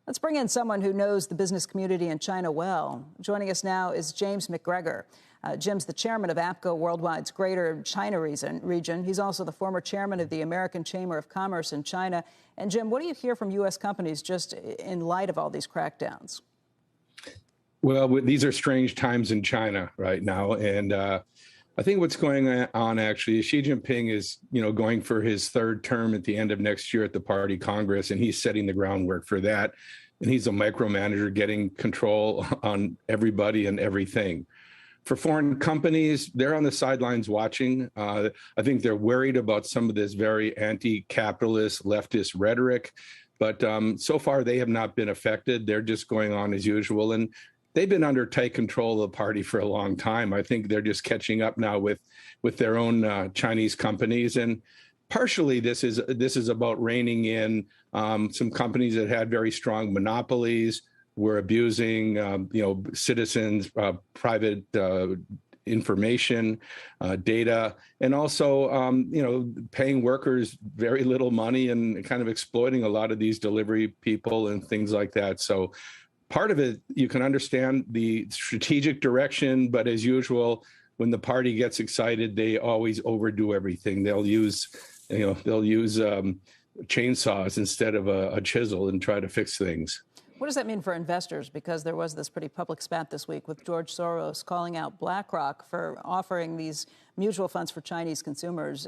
Let's bring in someone who knows the business community in China well. Joining us now is James McGregor. Jim's the chairman of APCO Worldwide's Greater China region. He's also the former chairman of the American Chamber of Commerce in China. And Jim, what do you hear from U.S. companies just in light of all these crackdowns? Well, these are strange times in China right now. And I think what's going on actually is Xi Jinping is, going for his third term at the end of next year at the party Congress, and he's setting the groundwork for that. And he's a micromanager getting control on everybody and everything. For foreign companies, they're on the sidelines watching. I think they're worried about some of this very anti-capitalist, leftist rhetoric. But so far, they have not been affected. They're just going on as usual. And they've been under tight control of the party for a long time. I think they're just catching up now with their own Chinese companies. And partially, this is about reining in some companies that had very strong monopolies, were abusing, citizens' private information, data, and also, paying workers very little money and kind of exploiting a lot of these delivery people and things like that. So part of it, you can understand the strategic direction, but as usual, when the party gets excited, they always overdo everything. They'll use chainsaws instead of a chisel and try to fix things. What does that mean for investors? Because there was this pretty public spat this week with George Soros calling out BlackRock for offering these mutual funds for Chinese consumers.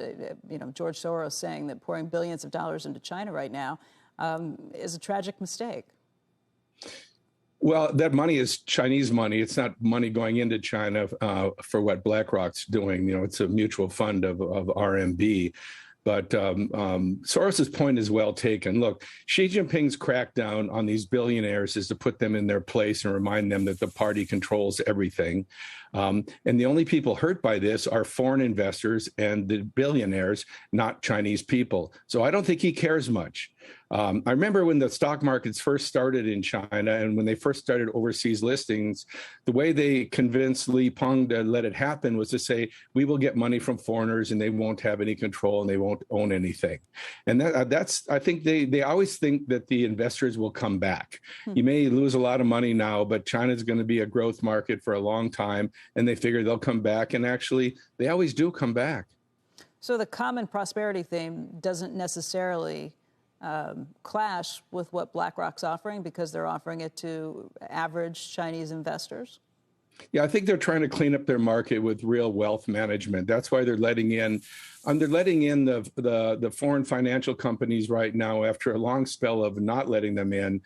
George Soros saying that pouring billions of dollars into China right now is a tragic mistake. Well, that money is Chinese money. It's not money going into China for what BlackRock's doing. It's a mutual fund of RMB. But Soros's point is well taken. Look, Xi Jinping's crackdown on these billionaires is to put them in their place and remind them that the party controls everything. And the only people hurt by this are foreign investors and the billionaires, not Chinese people. So I don't think he cares much. I remember when the stock markets first started in China and when they first started overseas listings, the way they convinced Li Peng to let it happen was to say, we will get money from foreigners and they won't have any control and they won't own anything. And I think they always think that the investors will come back. You may lose a lot of money now, but China's going to be a growth market for a long time. And they figure they'll come back. And actually, they always do come back. So the common prosperity theme doesn't necessarily clash with what BlackRock's offering because they're offering it to average Chinese investors? Yeah, I think they're trying to clean up their market with real wealth management. That's why they're letting in the foreign financial companies right now after a long spell of not letting them in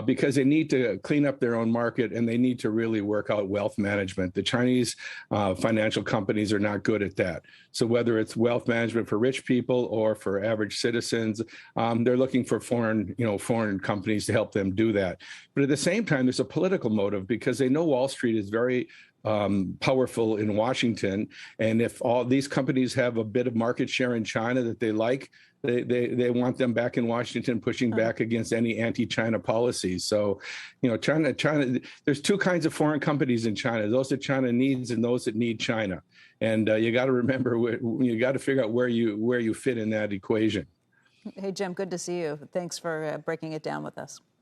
because they need to clean up their own market and they need to really work out wealth management. The Chinese financial companies are not good at that. So whether it's wealth management for rich people or for average citizens, they're looking for foreign companies to help them do that. But at the same time, there's a political motive because they know Wall Street is very powerful in Washington. And if all these companies have a bit of market share in China that they like, they want them back in Washington pushing back against any anti-China policies. So, China, there's two kinds of foreign companies in China, those that China needs and those that need China. And you got to remember, you got to figure out where you fit in that equation. Hey, Jim, good to see you. Thanks for breaking it down with us.